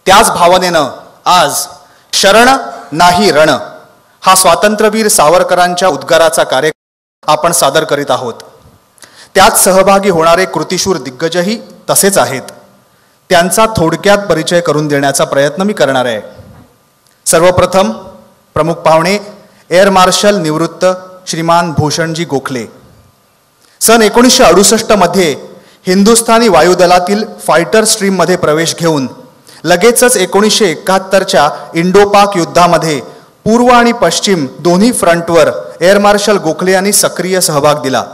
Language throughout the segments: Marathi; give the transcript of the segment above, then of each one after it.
त्याच भावनेनं आज शरण नाही रण हा स्वातंत्र्यवीर सावरकरांच्या उद्गाराचा कार्यक्रम आपण सादर करीत आहोत. त्यात सहभागी होणारे कृतिशूर दिग्गजही तसेच आहेत. त्यांचा थोडक्यात परिचय करून देण्याचा प्रयत्न मी करणार आहे. सर्वप्रथम प्रमुख पाहुणे एअर मार्शल निवृत्त श्रीमान भूषणजी गोखले. सन 1968 मध्ये हिंदुस्थानी वायुदलातील फायटर स्ट्रीममध्ये प्रवेश घेऊन लगेचच 1971च्या इंडो पाक युद्धामध्ये पूर्व आणि पश्चिम दोन्ही फ्रंटवर एअर मार्शल गोखले यांनी सक्रिय सहभाग दिला.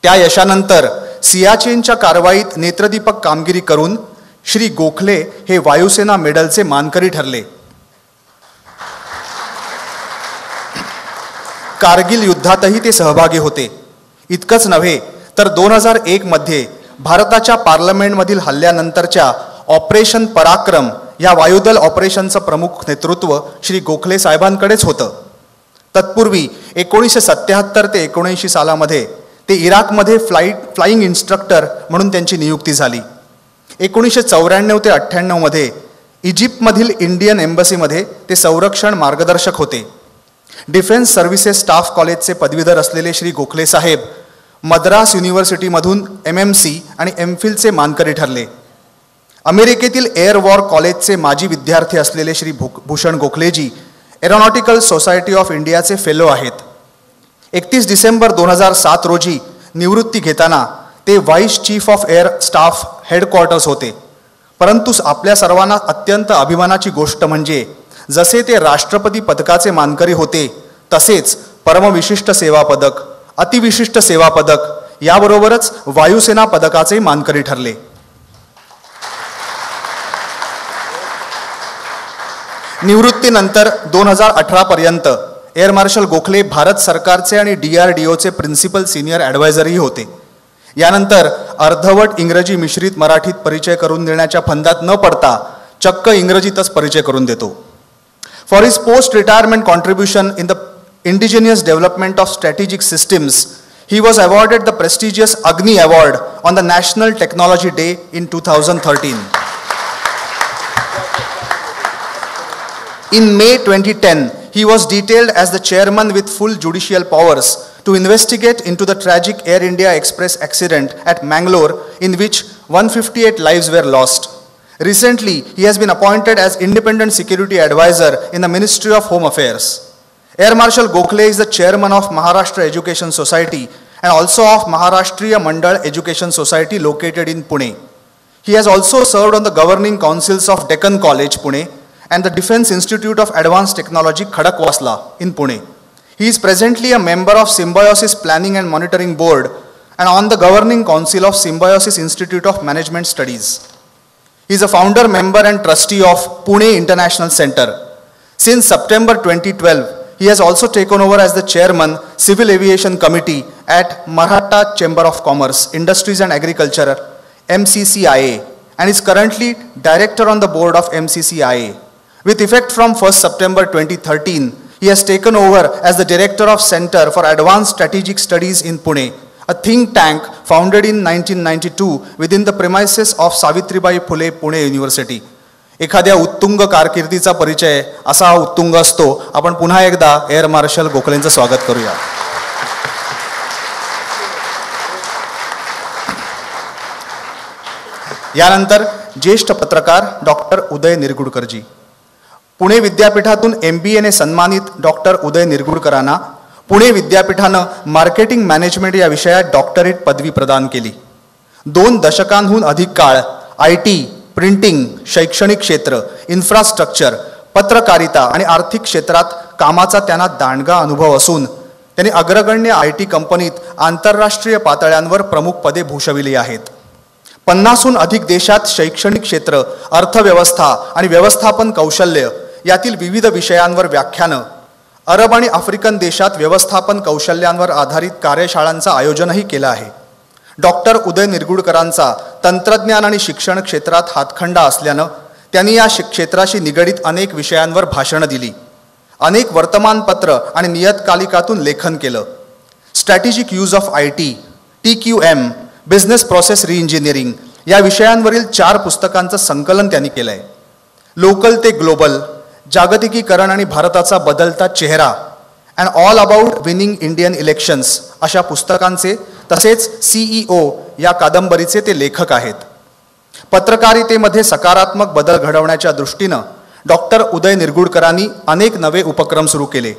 त्या यशानंतर सियाचेनच्या कारवाईत नेत्रदीपक कामगिरी करून श्री गोखले हे वायुसेना मेडलचे मानकरी ठरले. कारगिल युद्धातही ते सहभागी होते. इतकंच नव्हे तर 2001 मध्ये भारताच्या पार्लमेंटमधील हल्ल्यानंतरच्या ऑपरेशन पराक्रम या वायुदल ऑपरेशनचं प्रमुख नेतृत्व श्री गोखले साहेबांकडेच होतं. तत्पूर्वी 1977 ते 1979 सालामध्ये ते इराकमध्ये फ्लाईंग इन्स्ट्रक्टर म्हणून त्यांची नियुक्ती झाली. 1994 ते 98 मध्ये इजिप्तमधील इंडियन एम्बसीमध्ये ते संरक्षण मार्गदर्शक होते. डिफेन्स सर्व्हिसेस स्टाफ कॉलेजचे पदवीधर असलेले श्री गोखले साहेब मद्रास युनिव्हर्सिटीमधून MMC आणि MPhilचे मानकरी ठरले. अमेरिकेतील एअर वॉर कॉलेजचे माजी विद्यार्थी असलेले श्री भूषण गोखलेजी एरोनॉटिकल सोसायटी ऑफ इंडियाचे फेलो आहेत. 31 डिसेंबर 2007 रोजी निवृत्ती घेताना ते vice chief of air staff headquarters होते. परंतु आपल्या सर्वांना अत्यंत अभिमानाची गोष्ट म्हणजे जसे ते राष्ट्रपती पदकाचे मानकरी होते तसेच परमविशिष्ट सेवा पदक, अतिविशिष्ट सेवा पदक याबरोबरच वायुसेना पदकाचे मानकरी ठरले. निवृत्तीनंतर 2018 पर्यंत एअर मार्शल गोखले भारत सरकारचे आणि DRDOचे प्रिन्सिपल सिनियर ॲडवायझरही होते. यानंतर अर्धवट इंग्रजी मिश्रित मराठीत परिचय करून देण्याच्या फंदात न पडता चक्क इंग्रजीतच परिचय करून देतो. For his post retirement contribution in the indigenous development of strategic systems, he was awarded the prestigious Agni Award on the National Technology Day in 2013. In May 2010, he was detailed as the chairman with full judicial powers to investigate into the tragic Air India Express accident at Mangalore in which 158 lives were lost. Recently, he has been appointed as Independent Security Advisor in the Ministry of Home Affairs. Air Marshal Gokhale is the chairman of Maharashtra Education Society and also of Maharashtriya Mandal Education Society located in Pune. He has also served on the governing councils of Deccan College, Pune, and the Defence Institute of Advanced Technology, Khadakwasla in Pune. He is presently a member of Symbiosis Planning and Monitoring Board and on the governing council of Symbiosis Institute of Management Studies. He is a founder, member and trustee of Pune International Center. Since September 2012, he has also taken over as the chairman, Civil Aviation Committee at Maratha Chamber of Commerce, Industries and Agriculture, MCCIA, and is currently director on the board of MCCIA. With effect from 1st September 2013, he has taken over as the director of Center for Advanced Strategic Studies in Pune, a think tank founded in 1992 within the premises of Savitribai Phule Pune University. एखाद्या उत्तुंग कारकिर्दीचा परिचय असा उत्तुंग असतो. आपण पुन्हा एकदा एअर मार्शल गोखलेंचं स्वागत करूया. यानंतर ज्येष्ठ पत्रकार डॉक्टर उदय निरगुडकरजी. पुणे विद्यापीठातून MBAने सन्मानित डॉक्टर उदय निरगुडकरांना पुणे विद्यापीठानं मार्केटिंग मॅनेजमेंट या विषयात डॉक्टरेट पदवी प्रदान केली. 2 दशकांहून अधिक काळ IT, प्रिंटिंग, शैक्षणिक क्षेत्र, इन्फ्रास्ट्रक्चर, पत्रकारिता आणि आर्थिक क्षेत्रात कामाचा त्यांना दांडगा अनुभव असून त्यांनी अग्रगण्य IT कंपनीत आंतरराष्ट्रीय पातळ्यांवर प्रमुख पदे भूषविली आहेत. 50हून अधिक देशात शैक्षणिक क्षेत्र, अर्थव्यवस्था आणि व्यवस्थापन कौशल्य यातील विविध विषयांवर व्याख्यानं, अरब आणि आफ्रिकन देशात व्यवस्थापन कौशल्यांवर आधारित कार्यशाळांचं आयोजनही केलं आहे. डॉक्टर उदय निरगुडकरांचा तंत्रज्ञान आणि शिक्षण क्षेत्रात हातखंडा असल्यानं त्यांनी या क्षेत्राशी निगडित अनेक विषयांवर भाषणं दिली. अनेक वर्तमानपत्र आणि नियतकालिकातून लेखन केलं. Strategic use of IT, TQM, business process reengineering या विषयांवरील 4 पुस्तकांचं संकलन त्यांनी केलं आहे. लोकल ते ग्लोबल, जागतिकीकरण आणि भारताचा बदलता चेहरा, and all about winning Indian elections अशा पुस्तकांचे तसेच CEO या कादंबरीचे ते लेखक आहेत. पत्रकारितेमध्ये सकारात्मक बदल घडवण्याच्या दृष्टीनं डॉक्टर उदय निरगुडकरांनी अनेक नवे उपक्रम सुरू केले.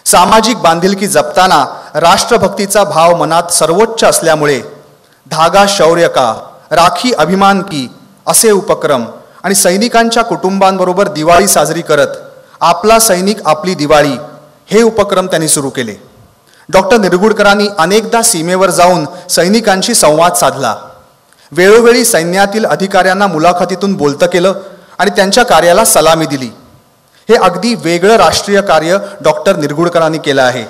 सामाजिक बांधिलकी जपताना राष्ट्रभक्तीचा भाव मनात सर्वोच्च असल्यामुळे धागा शौर्य का, राखी अभिमान की असे उपक्रम आणि सैनिकांच्या कुटुंबांबरोबर दिवाळी साजरी करत आपला सैनिक आपली दिवाळी हे उपक्रम त्यांनी सुरू केले. डॉक्टर निरगुडकरांनी अनेकदा सीमेवर जाऊन सैनिकांशी संवाद साधला. वेळोवेळी सैन्यातील अधिकाऱ्यांना मुलाखतीतून बोलतं केलं आणि त्यांच्या कार्याला सलामी दिली. हे अगदी वेगळं राष्ट्रीय कार्य डॉक्टर निरगुडकरांनी केलं आहे.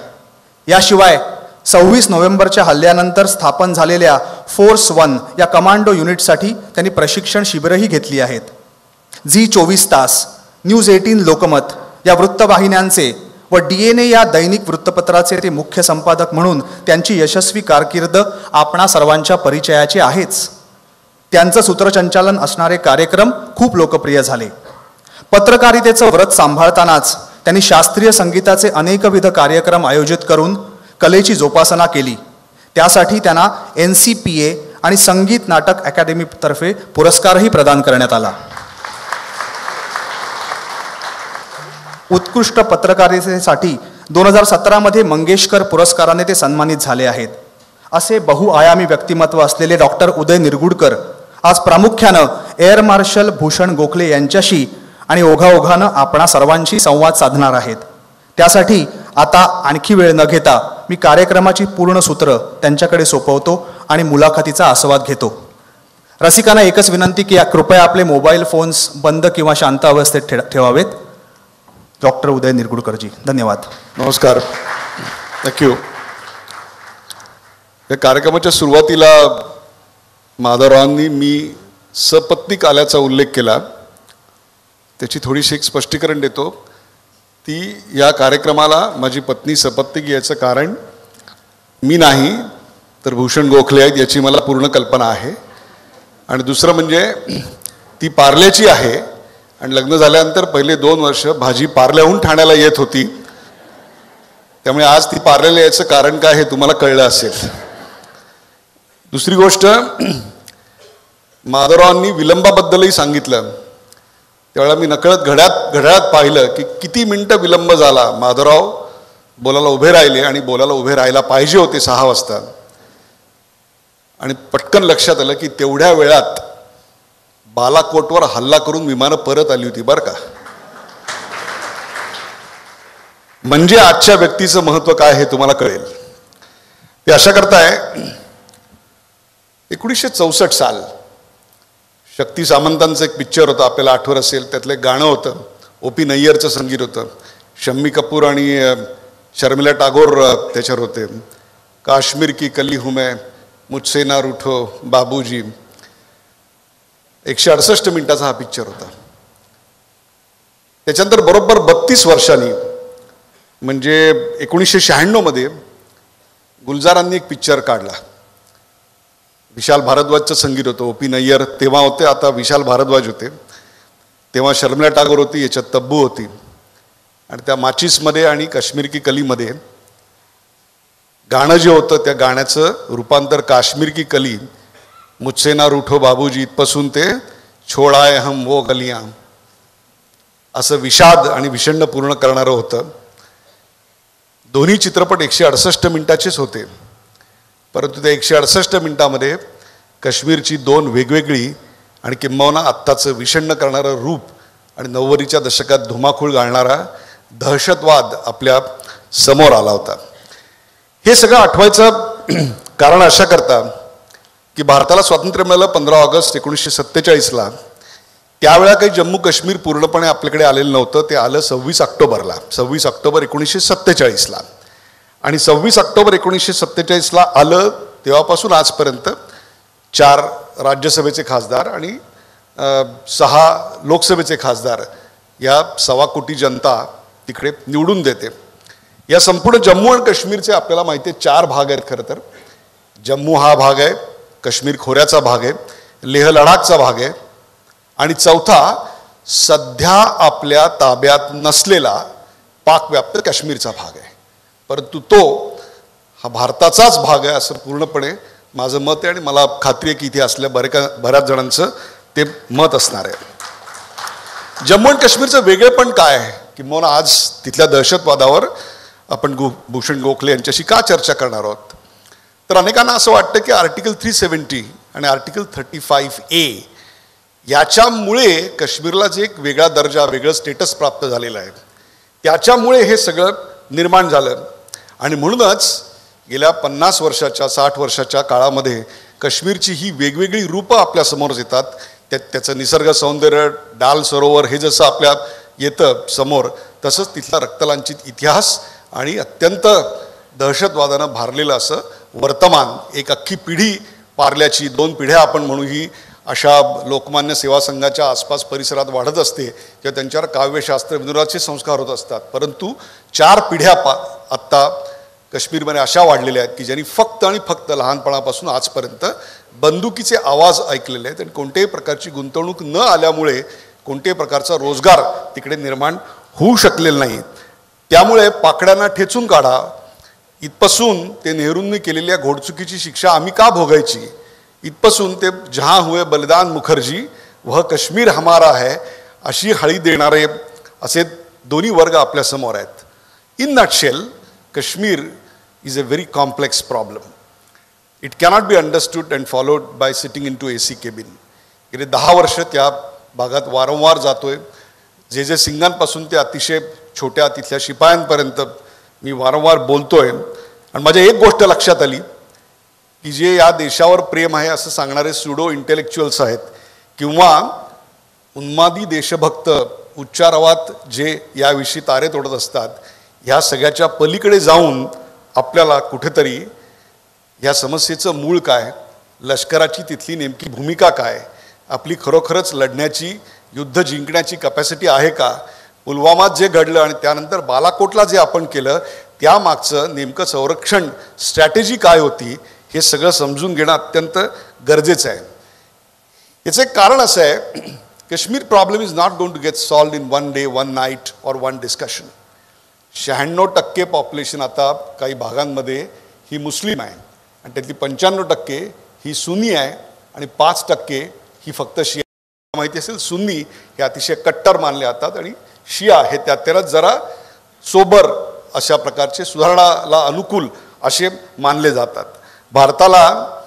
याशिवाय 26 नोव्हेंबरच्या हल्ल्यानंतर स्थापन झालेल्या फोर्स 1 या कमांडो युनिटसाठी त्यांनी प्रशिक्षण शिबिरही घेतली आहेत. झी 24 तास, न्यूज 18 लोकमत या वृत्तवाहिन्यांचे व DNA या दैनिक वृत्तपत्राचे ते मुख्य संपादक म्हणून त्यांची यशस्वी कारकीर्द आपणा सर्वांच्या परिचयाची आहेच. त्यांचं सूत्रसंचालन असणारे कार्यक्रम खूप लोकप्रिय झाले. पत्रकारितेचं व्रत सांभाळतानाच त्यांनी शास्त्रीय संगीताचे अनेकविध कार्यक्रम आयोजित करून कलेची जोपासना केली. त्यासाठी त्यांना NCPA आणि संगीत नाटक अकादमीतर्फे पुरस्कारही प्रदान करण्यात आला. उत्कृष्ट पत्रकारितेसाठी 2017 मध्ये मंगेशकर पुरस्काराने ते सन्मानित झाले आहेत. असे बहुआयामी व्यक्तिमत्व असलेले डॉक्टर उदय निरगुडकर आज प्रामुख्यानं एअर मार्शल भूषण गोखले यांच्याशी आणि ओघाओघानं आपणा सर्वांशी संवाद साधणार आहेत. त्यासाठी आता आणखी वेळ न घेता मी कार्यक्रमाची पूर्ण सूत्र त्यांच्याकडे सोपवतो आणि मुलाखतीचा आस्वाद घेतो. रसिकांना एकच विनंती की कृपया आपले मोबाईल फोन्स बंद किंवा शांत अवस्थेत ठेवावेत. डॉक्टर उदय निरगुडकरजी, धन्यवाद. नमस्कार, थँक्यू. या कार्यक्रमाच्या सुरुवातीला माधवरावांनी मी सपत्नीक आल्याचा उल्लेख केला. त्याची थोडीशी एक स्पष्टीकरण देतो. ती या कार्यक्रमाला माझी पत्नी सपत्नीक याचं कारण मी नाही तर भूषण गोखले आहेत याची मला पूर्ण कल्पना आहे. आणि दुसरं म्हणजे ती पार्ल्याची आहे आणि लग्न झाल्यानंतर पहिले 2 वर्ष भाजी पार्ल्याहून ठाण्याला येत होती. त्यामुळे आज ती पार्ल्याला याचं कारण काय हे तुम्हाला कळलं असेल. दुसरी गोष्ट, माधवरावांनी विलंबाबद्दलही सांगितलं. त्यावेळेला मी नकळत घड्याळात पाहिलं की किती मिनिटं विलंब झाला. माधवराव बोलायला उभे राहिले आणि बोलायला उभे राहायला पाहिजे होते 6 वाजता. आणि पटकन लक्षात आलं की तेवढ्या वेळात बालाकोटवर हल्ला करून विमानं परत आली होती बरं का. म्हणजे आजच्या व्यक्तीचं महत्व काय हे तुम्हाला कळेल. ते अशा करताय 1964 साल शक्ती सामंतांचं एक पिक्चर होतं, आपल्याला आठवत असेल. त्यातलं एक गाणं होतं, OP नय्यरचं संगीत होतं. शम्मी कपूर आणि शर्मिला टागोर त्याच्यावर होते. काश्मीर की कली हूँ मैं, मुझसे ना रूठो बाबूजी. 168 मिनिटाचा हा पिक्चर होता. त्याच्यानंतर बरोबर 32 वर्षांनी म्हणजे 1996 मध्ये गुलजारांनी एक पिक्चर काढला. विशाल भारद्वाजचं संगीत होतं. OP नय्यर तेव्हा होते, आता विशाल भारद्वाज होते. तेव्हा शर्मिला टागोर होती, याच्यात तब्बू होती. आणि त्या माचीसमध्ये आणि काश्मीर की कलीमध्ये गाणं जे होतं त्या गाण्याचं रूपांतर काश्मीर की कली, मुझसे ना रूठो बाबूजी इथपासून ते छोड़ाए हम वो गलियां असं विषाद आणि विषण्ण पूर्ण करणारं होतं. दोन्ही चित्रपट 168 मिनिटाचेच होते. परंतु त्या 168 मिनिटामध्ये काश्मीरची 2 वेगवेगळी आणि किंबहुना आत्ताचं विषण्ण करणारं रूप आणि 90च्या दशकात धुमाकूळ घालणारा दहशतवाद आपल्या समोर आला होता. हे सगळं आठवायचं कारण अशा करता की भारताला स्वातंत्र्य मिळालं 15 ऑगस्ट 1947ला. त्यावेळा काही जम्मू काश्मीर पूर्णपणे आपल्याकडे आलेलं नव्हतं. ते आलं 26 ऑक्टोबरला, 26 ऑक्टोबर 1947ला. आणि 26 ऑक्टोबर 1947ला आलं तेव्हापासून आजपर्यंत 4 राज्यसभेचे खासदार आणि 6 लोकसभेचे खासदार या 1.25 कोटी जनता तिकडे निवडून देते. या संपूर्ण जम्मू आणि काश्मीरचे आपल्याला माहिती आहे 4 भाग आहेत. खरं तर जम्मू हा भाग आहे, काश्मीर खोऱ्याचा भाग आहे, लेह लडाखचा भाग आहे आणि चौथा सध्या आपल्या ताब्यात नसलेला पाकव्याप्त काश्मीरचा भाग आहे, परंतु तो हा भारताचाच भाग आहे असं पूर्णपणे माझं मत आहे आणि मला खात्री आहे की इथे असल्या बऱ्याच जणांचं ते मत असणार आहे. जम्मू आणि काश्मीरचं वेगळेपण काय आहे किंवा आज तिथल्या दहशतवादावर आपण भूषण गोखले यांच्याशी का चर्चा करणार आहोत. तर अनेकांना असं वाटतं की आर्टिकल 370 आणि आर्टिकल 35A याच्यामुळे काश्मीरला जे एक वेगळा दर्जा वेगळं स्टेटस प्राप्त झालेलं आहे त्याच्यामुळे हे सगळं निर्माण झालं आणि म्हणूनच गेल्या 50 वर्षाच्या 60 वर्षाच्या काळामध्ये काश्मीरची ही वेगवेगळी रूपं आपल्यासमोर येतात. त्याचं निसर्ग सौंदर्य, डाल सरोवर हे जसं आपल्या येतं समोर तसंच तिथला रक्तलांछित इतिहास आणि अत्यंत दहशतवादानं भारलेलं असं वर्तमान, एक अख्खी पिढी पारल्याची 2 पिढ्या आपण म्हणू ही अशा लोकमान्य सेवा संघाच्या आसपास परिसरात वाढत असते किंवा त्यांच्यावर काव्यशास्त्र विनोदाचे संस्कार होत असतात. परंतु 4 पिढ्या आत्ता काश्मीरमध्ये अशा वाढलेल्या आहेत की ज्यांनी फक्त आणि फक्त लहानपणापासून आजपर्यंत बंदुकीचे आवाज ऐकलेले आहेत आणि कोणत्याही प्रकारची गुंतवणूक न आल्यामुळे कोणत्याही प्रकारचा रोजगार तिकडे निर्माण होऊ शकलेला नाही. त्यामुळे पाकड्यांना ठेचून काढा इथपासून ते नेहरूंनी केलेल्या घोडचुकीची शिक्षा आम्ही का भोगायची इथपासून ते जहां हुए बलिदान मुखर्जी वह काश्मीर हमारा है अशी हळी देणारे असे दोन्ही वर्ग आपल्यासमोर आहेत. In nutshell Kashmir is a very complex problem. It cannot be understood and followed by sitting into AC cabin. गेले 10 वर्ष त्या भागात वारंवार जातोय. जे सिंगांपासून ते अतिशय छोट्या तिथल्या शिपायांपर्यंत मी वारंवार बोलतोय आणि माझ्या एक गोष्ट लक्षात आली की जे या देशावर प्रेम आहे असं सांगणारे सुडो इंटेलेक्च्युअल्स आहेत किंवा उन्मादी देशभक्त उच्चारावात जे याविषयी तारे तोडत असतात ह्या सगळ्याच्या पलीकडे जाऊन आपल्याला कुठेतरी ह्या समस्येचं मूळ काय, लष्कराची तिथली नेमकी भूमिका काय, आपली खरोखरच लढण्याची युद्ध जिंकण्याची कॅपॅसिटी आहे का, पुलवामात जे घडलं आणि त्यानंतर बालाकोटला जे आपण केलं त्यामागचं नेमकं संरक्षण स्ट्रॅटेजी काय होती हे सगळं समजून घेणं अत्यंत गरजेचं आहे. याचं एक कारण असं आहे Kashmir problem is not going to get solved in 1 day 1 night or 1 discussion. 96% population आता काही भागांमध्ये ही मुस्लिम आहे आणि त्यातली 95% ही सुन्नी आहे आणि 5% ही फक्त शिया. माहिती असेल सुन्नी हे अतिशय कट्टर मानले जातात आणि शिया हे त्यातच जरा सोबर अशा प्रकारचे सुधारणाला अनुकूल असे मानले जातात. भारताला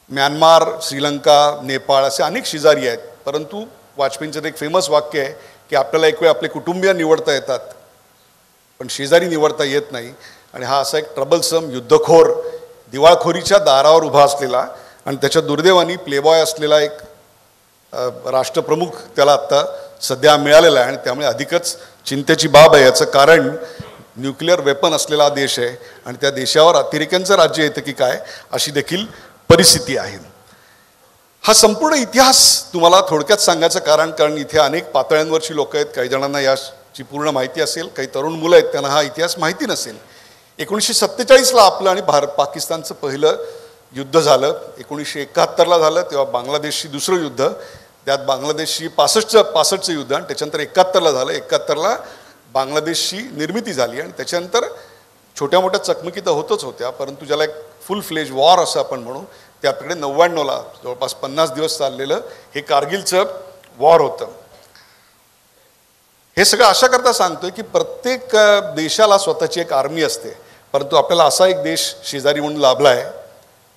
म्यानमार, श्रीलंका, नेपाळ असे अनेक शेजारी आहेत, परंतु वाजपेयींचं एक फेमस वाक्य आहे की आपल्याला एक वेळ आपले कुटुंबीय निवडता येतात पण शेजारी निवडता येत नाही. आणि हा असा एक ट्रबलसम, युद्धखोर, दिवाळखोरीच्या दारावर उभा असलेला आणि त्याच्या दुर्दैवानी प्लेबॉय असलेला एक राष्ट्रप्रमुख त्याला आत्ता सध्या मिळालेला आहे आणि त्यामुळे अधिकच चिंतेची बाब आहे. याचं कारण न्यूक्लिअर वेपन असलेला देश आहे आणि त्या देशावर अतिरेक्यांचं राज्य येतं की काय अशी देखील परिस्थिती आहे. हा संपूर्ण इतिहास तुम्हाला थोडक्यात सांगायचं कारण इथे अनेक पातळ्यांवरची लोक आहेत. काही जणांना याची पूर्ण माहिती असेल, काही तरुण मुलं आहेत त्यांना हा इतिहास माहिती नसेल. 1947ला आपलं आणि पाकिस्तानचं पहिलं युद्ध झालं. 1971ला झालं तेव्हा बांगलादेशशी दुसरं युद्ध, त्यात बांगलादेशशी 65चं युद्ध आणि त्याच्यानंतर 71ला झालं. 71ला बांगलादेशची निर्मिती झाली आणि त्याच्यानंतर छोट्या मोठ्या चकमकी तर होतच होत्या, परंतु ज्याला एक फुल फ्लेज वॉर असं आपण म्हणू त्याकडे 99ला जवळपास 50 दिवस चाललेलं हे कारगिलचं वॉर होतं. हे सगळं अशा करता सांगतोय की प्रत्येक देशाला स्वतःची एक आर्मी असते, परंतु आपल्याला असा एक देश शेजारी म्हणून लाभला आहे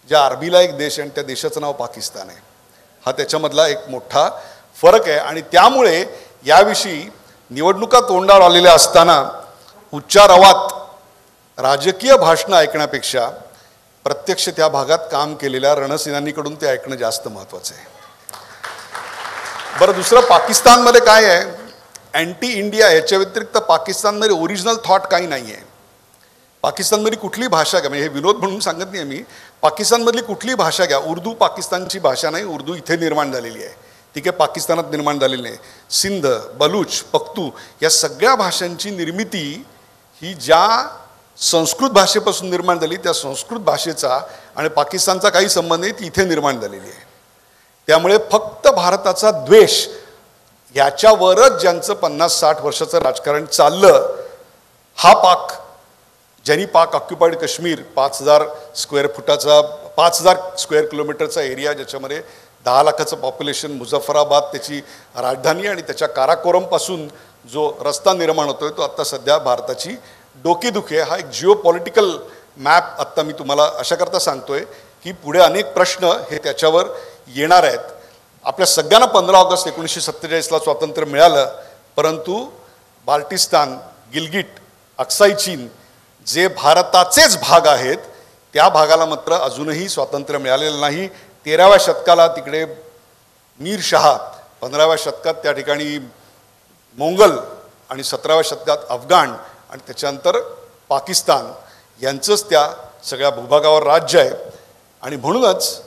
ज्या आर्मीला एक देश आणि त्या देशाचं नाव पाकिस्तान आहे. हा त्याच्यामधला एक मोठा फरक आहे आणि त्यामुळे याविषयी निवडणुका तोंडावर आलेल्या असताना उच्चारावात राजकीय भाषणं ऐकण्यापेक्षा प्रत्यक्ष त्या भागात काम केलेल्या रणसेनानीकडून ते ऐकणं जास्त महत्त्वाचं आहे. बरं, दुसरं पाकिस्तानमध्ये काय आहे, अँटी इंडिया याच्या व्यतिरिक्त पाकिस्तानमध्ये ओरिजिनल थॉट काही नाही आहे. पाकिस्तानमधली कुठली भाषा घ्या, म्हणजे हे विनोद म्हणून सांगत नाही मी, पाकिस्तानमधली कुठली भाषा घ्या, उर्दू पाकिस्तानची भाषा नाही, उर्दू इथे निर्माण झालेली आहे, ठीक आहे, पाकिस्तानात निर्माण झालेली नाही. सिंध, बलूच, पख्तू या सगळ्या भाषांची निर्मिती ही ज्या संस्कृत भाषेपासून निर्माण झाली त्या संस्कृत भाषेचा आणि पाकिस्तानचा काही संबंध नाही, ती इथे निर्माण झालेली आहे. त्यामुळे फक्त भारताचा द्वेष याच्यावरच ज्यांचं 50-60 वर्षाचं राजकारण चाललं, हा पाक, ज्यांनी पाक ऑक्युपाईड काश्मीर 5,000 स्क्वेअर फुटाचा 5,000 स्क्वेअर किलोमीटरचा एरिया, ज्याच्यामध्ये 10 लाखाचं पॉप्युलेशन, मुझफ्फराबाद त्याची राजधानी आणि त्याच्या काराकोरमपासून जो रस्ता निर्माण होतोय तो आत्ता सध्या भारताची डोकेदुखी आहे. हा एक जिओ पॉलिटिकल मॅप आत्ता मी तुम्हाला अशाकरता सांगतोय की पुढे अनेक प्रश्न हे त्याच्यावर येणार आहेत. आपल्या सगळ्यांना 15 ऑगस्ट 1947ला स्वातंत्र्य मिळालं, परंतु बाल्टिस्तान, गिलगिट, अक्साई चीन जे भारताचेच भाग आहेत त्या भागाला मात्र अजूनही स्वातंत्र्य मिळालेलं नाही. 13व्या शतकाला तिकडे मीर शहा, 15व्या शतकात त्या ठिकाणी मोंगल आणि 17व्या शतकात अफगाण आणि त्याच्यानंतर पाकिस्तान यांचंच त्या सगळ्या भूभागावर राज्य आहे. आणि म्हणूनच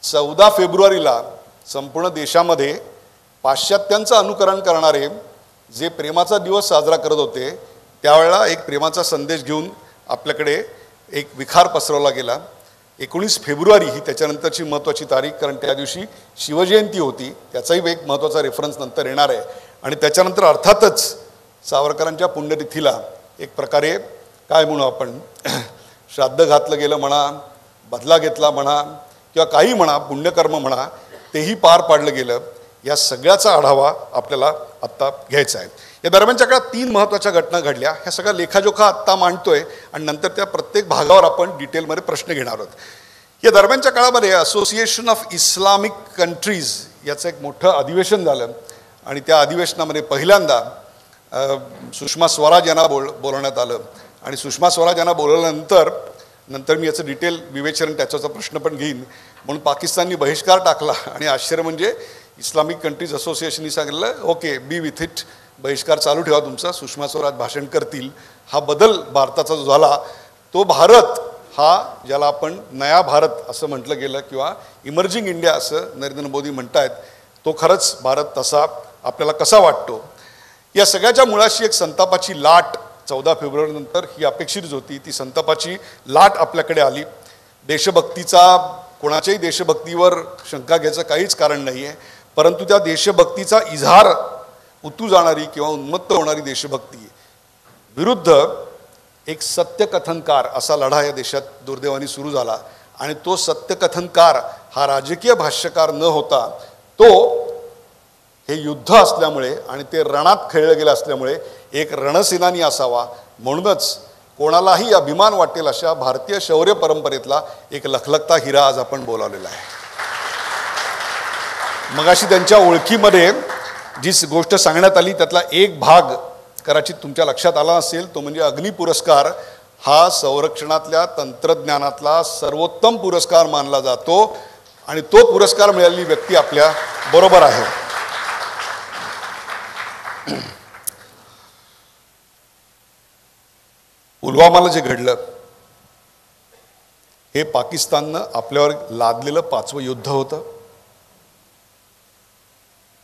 14 फेब्रुवारीला संपूर्ण देशामध्ये पाश्चात्यांचं अनुकरण करणारे जे प्रेमाचा दिवस साजरा करत होते त्यावेळेला एक प्रेमाचा संदेश घेऊन आपल्याकडे एक विखार पसरवला गेला. 19 फेब्रुवारी ही त्याच्यानंतरची महत्त्वाची तारीख, कारण त्या दिवशी शिवजयंती होती, त्याचाही एक महत्त्वाचा रेफरन्स नंतर येणार आहे. आणि त्याच्यानंतर अर्थातच सावरकरांच्या पुण्यतिथीला एक प्रकारे काय म्हणू आपण, श्राद्ध घातलं गेलं म्हणा, बदला घेतला म्हणा किंवा काही म्हणा, पुण्यकर्म म्हणा, तेही पार पाडलं गेलं. या सगळ्याचा आढावा आपल्याला आत्ता घ्यायचा आहे. या दरम्यानच्या काळात 3 महत्त्वाच्या घटना घडल्या. ह्या सगळ्या लेखाजोखा आत्ता मांडतोय आणि नंतर त्या प्रत्येक भागावर आपण डिटेलमध्ये प्रश्न घेणार आहोत. या दरम्यानच्या काळामध्ये असोसिएशन ऑफ इस्लामिक कंट्रीज याचं एक मोठं अधिवेशन झालं आणि त्या अधिवेशनामध्ये पहिल्यांदा सुषमा स्वराज यांना बोलवण्यात आलं. आणि सुषमा स्वराज यांना बोलवल्यानंतर मी याचं डिटेल विवेचन त्याचा प्रश्न पण घेईन. म्हणून पाकिस्ताननी बहिष्कार टाकला आणि आश्चर्य म्हणजे इस्लामिक कंट्रीज असोसिएशननी सांगितलं ओके, बी विथ इट, बहिष्कार चालू ठेवा तुमचा, सुषमा स्वराज भाषण करतील. हा बदल भारताचा जो झाला तो भारत हा ज्याला आपण नया भारत असं म्हटलं गेलं किंवा इमर्जिंग इंडिया असं नरेंद्र मोदी म्हणतायत, तो खरंच भारत तसा आपल्याला कसा वाटतो. या सगळ्याच्या मुळाशी एक संतापाची लाट 14 फेब्रुवारीनंतर ही अपेक्षित होती. ती संतापाची लाट आपल्याकडे आली. देशभक्तीचा, कोणाच्याही देशभक्तीवर शंका घ्यायचं काहीच कारण नाही आहे, परंतु त्या देशभक्तीचा इजहार उतू जाणारी किंवा उन्मत्त होणारी देशभक्ती विरुद्ध एक सत्यकथनकार असा लढा या देशात दुर्दैवाने सुरू झाला. आणि तो सत्यकथनकार हा राजकीय भाष्यकार न होता तो हे युद्ध असल्यामुळे आणि ते रणात खेळलं गेलं असल्यामुळे एक रणसेनानी असावा, म्हणूनच कोणालाही अभिमान वाटेल अशा भारतीय शौर्य परंपरेतला एक लखलखता हिरा आज आपण बोलावलेला आहे. मगाशी त्यांच्या ओळखीमध्ये जी गोष्ट सांगण्यात आली त्यातला एक भाग कदाचित तुमच्या लक्षात आला नसेल, तो म्हणजे अग्नी पुरस्कार. हा संरक्षणातल्या तंत्रज्ञानातला सर्वोत्तम पुरस्कार मानला जातो आणि तो पुरस्कार मिळालेली व्यक्ती आपल्या बरोबर आहे. पुलवामाला जे घडलं हे पाकिस्ताननं आपल्यावर लादलेलं 5वं युद्ध होतं.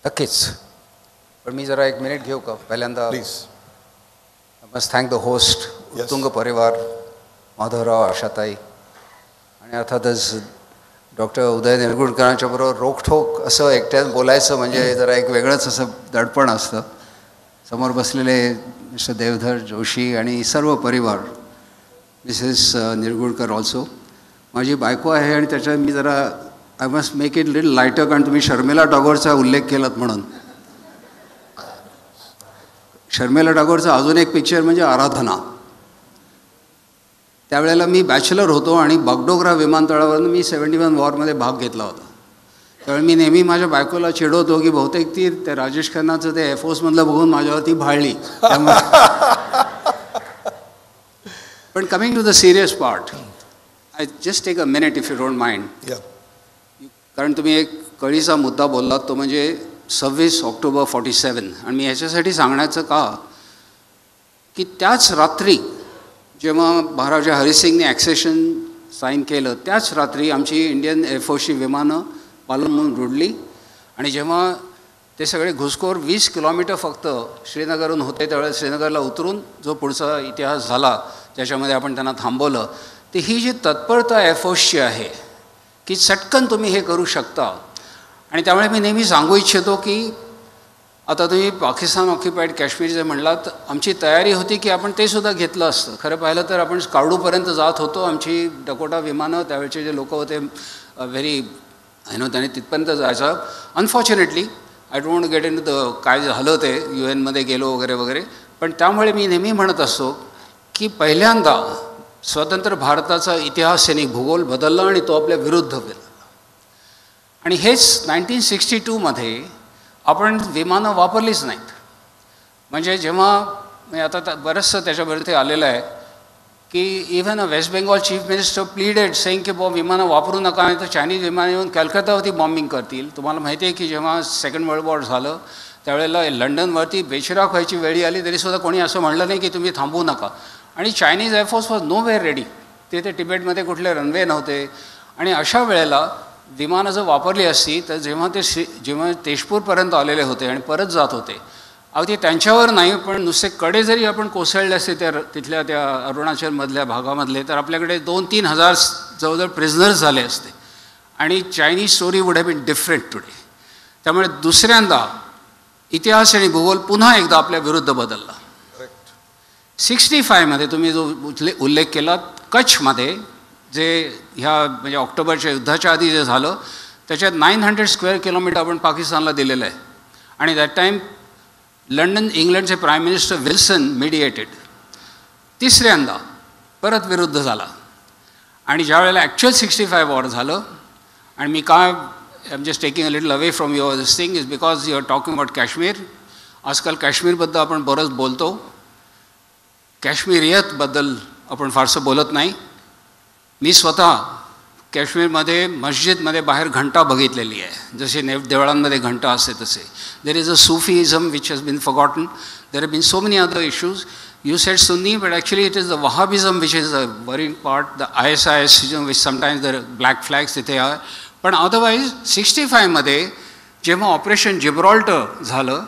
नक्कीच. पण मी जरा 1 मिनिट घेऊ का पहिल्यांदा? Please. I must thank the host, उत्तुंग परिवार, माधवराव, आशाताई आणि अर्थातच डॉक्टर उदय निरगुडकरांच्या बरोबर रोखठोक असं एकट्यात बोलायचं म्हणजे जरा एक वेगळंच असं दडपण असतं. समोर बसलेले मिस्टर देवधर जोशी आणि सर्व परिवार, मिसेस निरगुडकर ऑल्सो. माझी बायको आहे आणि त्याच्यात मी जरा I must make it little lighter, कारण तुम्ही शर्मिला टागोरचा उल्लेख केलात म्हणून. शर्मिला टागोरचा अजून एक पिक्चर म्हणजे आराधना. त्यावेळेला मी बॅचलर होतो आणि बागडोगरा विमानतळावरून मी 71 वॉरमध्ये भाग घेतला होता. त्यावेळी मी नेहमी माझ्या बायकोला चिडवतो की बहुतेक ती त्या राजेश खन्नाचं ते एअरफोर्समधलं बघून माझ्यावरती भाळली. पण coming to the serious part, I just take a minute if you don't mind. कारण तुम्ही एक कळीचा मुद्दा बोललात, तो म्हणजे 26 ऑक्टोबर 47. आणि मी ह्याच्यासाठी सांगण्याचं का की त्याच रात्री जेव्हा महाराजा हरिसिंगने ॲक्सेशन साईन केलं त्याच रात्री आमची इंडियन एअरफोर्सची विमानं पालनमधून रुडली. आणि जेव्हा ते सगळे घुसखोर 20 किलोमीटर फक्त श्रीनगरहून होते त्यावेळेस श्रीनगरला उतरून जो पुढचा इतिहास झाला ज्याच्यामध्ये आपण त्यांना थांबवलं, तर ही जी तत्परता एअरफोर्सची आहे की चटकन तुम्ही हे करू शकता. आणि त्यामुळे मी नेहमी सांगू इच्छितो की आता तुम्ही पाकिस्तान ऑक्युपाईड काश्मीर जे म्हणलात, आमची तयारी होती की आपण ते सुद्धा घेतलं असतं. खरं पाहिलं तर आपण स्कार्डूपर्यंत जात होतो. आमची डकोटा विमानं त्यावेळचे जे लोक होते व्हेरी त्यांनी तिथपर्यंत जायचं. Unfortunately I don't get in the काय झालं ते UN गेलो वगैरे वगैरे. पण त्यामुळे मी नेहमी म्हणत असतो की पहिल्यांदा स्वतंत्र भारताचा इतिहास आणि भूगोल बदलला आणि तो आपल्या विरुद्ध बदलला. आणि हेच 1962 आपण विमानं वापरलीच नाहीत. म्हणजे जेव्हा आता बरंचसं त्याच्यावरती आलेलं आहे की even West Bengal chief minister pleaded saying की बुवा विमानं वापरू नका, नाही तर चायनीज विमानं येऊन कलकत्तावरती बॉम्बिंग करतील. तुम्हाला माहिती आहे की जेव्हा सेकंड वर्ल्ड वॉर झालं त्यावेळेला लंडनवरती बेचिराख व्हायची वेळी आली तरीसुद्धा कोणी असं म्हणलं नाही की तुम्ही थांबवू नका. आणि Chinese air force was know where ready. ते तिबेटमध्ये कुठले रनवे नव्हते. आणि अशा वेळेला विमानं जर वापरली असती तर जेव्हा तेजपूरपर्यंत आलेले होते आणि परत जात होते, अगदी त्यांच्यावर नाही पण नुसते कडे जरी आपण कोसळले असते तिथल्या त्या अरुणाचलमधल्या भागामधले, तर आपल्याकडे 2-3 हजार जवळजवळ प्रिझनर्स झाले असते. आणि Chinese story would have been different today. त्यामुळे दुसऱ्यांदा इतिहास आणि भूगोल पुन्हा एकदा आपल्या विरुद्ध बदलला. 65 तुम्ही जो उल्लेख केला, कच्छमध्ये जे ह्या म्हणजे ऑक्टोबरच्या युद्धाच्या आधी जे झालं त्याच्यात 900 स्क्वेअर किलोमीटर आपण पाकिस्तानला दिलेलं आहे. आणि दॅट टाईम लंडन इंग्लंडचे प्राईम मिनिस्टर विल्सन मिडिएटेड. तिसऱ्यांदा परत विरुद्ध झाला. आणि ज्या वेळेला ॲक्च्युअल 65 वॉर झालं, आणि मी काय I am just taking a little away from your this thing is because you are talking about Kashmir. आजकाल काश्मीरबद्दल आपण बरंच बोलतो, काश्मीरियतबद्दल आपण फारसं बोलत नाही. मी स्वतः काश्मीरमध्ये मस्जिदमध्ये बाहेर घंटा बघितलेली आहे, जसे देवळांमध्ये घंटा असते तसे. There is a Sufism which has been forgotten. There have been so many other issues. You said Sunni, but actually it is the Wahhabism which is a worrying part, the ISIS which sometimes the black flags तिथे आहे. पण अदरवाईज 65 जेव्हा ऑपरेशन जिब्रॉल्टर झालं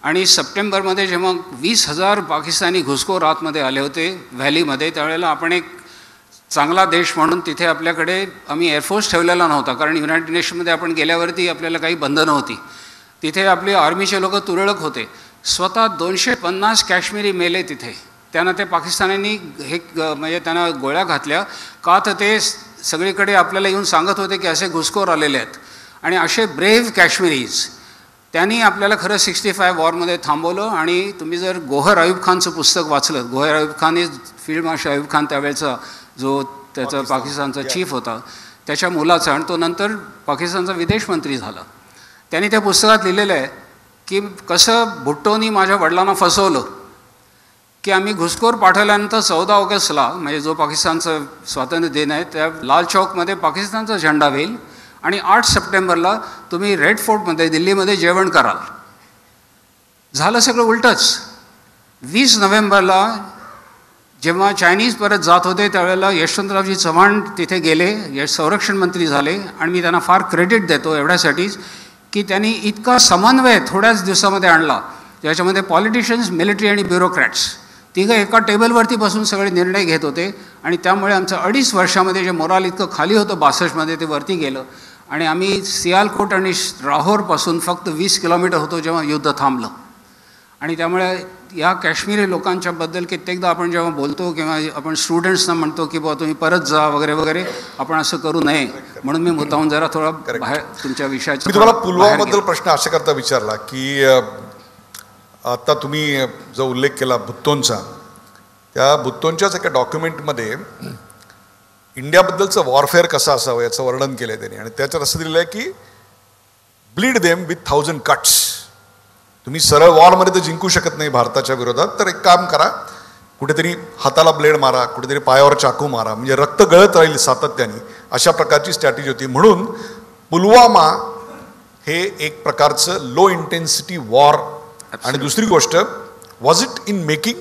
आणि सप्टेंबरमध्ये जेव्हा 20,000 पाकिस्तानी घुसखोर आतमध्ये आले होते व्हॅलीमध्ये, त्यावेळेला आपण एक चांगला देश म्हणून तिथे आपल्याकडे आम्ही एअरफोर्स ठेवलेला नव्हता, कारण युनायटेड नेशनमध्ये आपण गेल्यावरती आपल्याला काही बंधनं होती. तिथे आपले आर्मीचे लोक तुरळक होते. स्वतः 250 काश्मीरी मेले तिथे. त्यांना ते पाकिस्तान्यांनी म्हणजे त्यांना गोळ्या घातल्या का, तर ते सगळीकडे आपल्याला येऊन सांगत होते की असे घुसखोर आलेले आहेत. आणि असे ब्रेव्ह काश्मीरीज त्यांनी आपल्याला खरं 65 वॉरमध्ये थांबवलं. आणि तुम्ही जर गोहर अयूब खानचं पुस्तक वाचलं, Gohar Ayub Khan is field marshal Ayub Khan त्यावेळेचा जो त्याचा पाकिस्तानचा चीफ होता, त्याच्या मुलाचा, आणि तो नंतर पाकिस्तानचा विदेश मंत्री झाला. त्यांनी त्या पुस्तकात लिहिलेलं आहे की कसं भुट्टोनी माझ्या वडिलांना फसवलं की आम्ही घुसखोर पाठवल्यानंतर 14 ऑगस्टला म्हणजे जो पाकिस्तानचं स्वातंत्र्य दिन आहे त्या लाल चौकमध्ये पाकिस्तानचा झेंडा होईल आणि 8 सप्टेंबरला तुम्ही रेड फोर्टमध्ये दिल्लीमध्ये जेवण कराल. झालं सगळं उलटंच. 20 नोव्हेंबरला जेव्हा चायनीज परत जात होते त्यावेळेला यशवंतरावजी चव्हाण तिथे गेले, संरक्षण मंत्री झाले. आणि मी त्यांना फार क्रेडिट देतो एवढ्यासाठीच की त्यांनी इतका समन्वय थोड्याच दिवसामध्ये आणला, ज्याच्यामध्ये पॉलिटिशियन्स, मिलिटरी आणि ब्युरोक्रॅट्स तिघं एका टेबलवरती बसून सगळे निर्णय घेत होते. आणि त्यामुळे आमचं 2.5 वर्षामध्ये जे मोराल इतकं खाली होतं 62 ते वरती गेलं. आणि आम्ही सियालकोट आणि राहोरपासून फक्त 20 किलोमीटर होतो जेव्हा युद्ध थांबलं. आणि त्यामुळे या काश्मीरी लोकांच्याबद्दल कित्येकदा आपण जेव्हा बोलतो किंवा आपण स्टुडंट्सना म्हणतो की बाबा तुम्ही परत जा वगैरे वगैरे, आपण असं करू नये. म्हणून मी मुद्दाहून जरा थोडा बाहेर तुमच्या विषयाच्या. मी तुम्हाला पुलवामाबद्दल प्रश्न अशा करता विचारला की आता तुम्ही जो उल्लेख केला भुत्तोंचा, त्या भुत्तोंच्याच एका डॉक्युमेंटमध्ये इंडियाबद्दलचं वॉरफेअर कसं असावं याचं वर्णन केलं आहे त्यांनी. आणि त्याच्यात असं दिलेलं आहे की ब्लीड देम विथ 1000 कट्स. तुम्ही सरळ वॉरमध्ये तर जिंकू शकत नाही भारताच्या विरोधात, तर एक काम करा, कुठेतरी हाताला ब्लेड मारा, कुठेतरी पायावर चाकू मारा, म्हणजे रक्त गळत राहील सातत्याने. अशा प्रकारची स्ट्रॅटेजी होती. म्हणून पुलवामा हे एक प्रकारचं लो इंटेन्सिटी वॉर. आणि दुसरी गोष्ट, वॉज इट इन मेकिंग,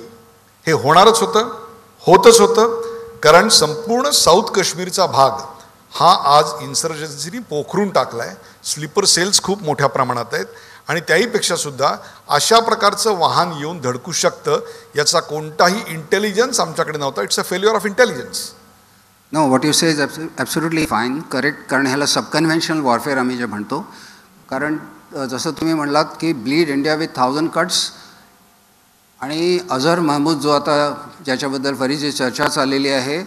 हे होणारच होतं, होतच होतं. कारण संपूर्ण साऊथ काश्मीरचा भाग हा आज इन्सर्जन्सीनी पोखरून टाकला आहे. स्लीपर सेल्स खूप मोठ्या प्रमाणात आहेत. आणि त्याहीपेक्षा सुद्धा अशा प्रकारचं वाहन येऊन धडकू शकतं याचा कोणताही इंटेलिजन्स आमच्याकडे नव्हता. It's a failure of intelligence. No, what you say is absolutely fine, correct. कारण ह्याला सबकन्व्हेन्शनल वॉरफेअर आम्ही जे म्हणतो. कारण जसं तुम्ही म्हणलात की ब्लीड इंडिया विथ 1000 कट्स, आणि अझहर महमूद जो आता ज्याच्याबद्दल बरीच चर्चा चाललेली आहे,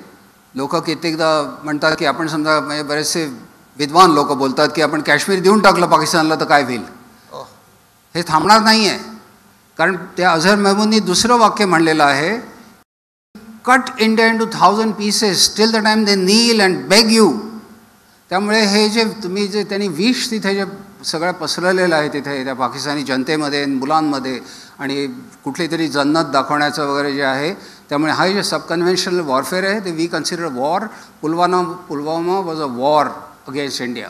लोक कित्येकदा म्हणतात की आपण समजा म्हणजे बरेचसे विद्वान लोक बोलतात की आपण काश्मीर देऊन टाकलं पाकिस्तानला तर काय होईल. हे थांबणार नाही आहे, कारण त्या अझहर महमूदनी दुसरं वाक्य म्हणलेलं आहे, cut India into 1000 pieces till the time they kneel and beg you. त्यामुळे हे जे तुम्ही जे त्यांनी विष तिथे जे सगळं पसरलेलं आहे तिथे त्या पाकिस्तानी जनतेमध्ये, मुलांमध्ये, आणि कुठली तरी जन्नत दाखवण्याचं वगैरे जे आहे, त्यामुळे हा जे सब कन्व्हेन्शनल वॉरफेअर आहे ते we consider war. Pulwama was a war against India.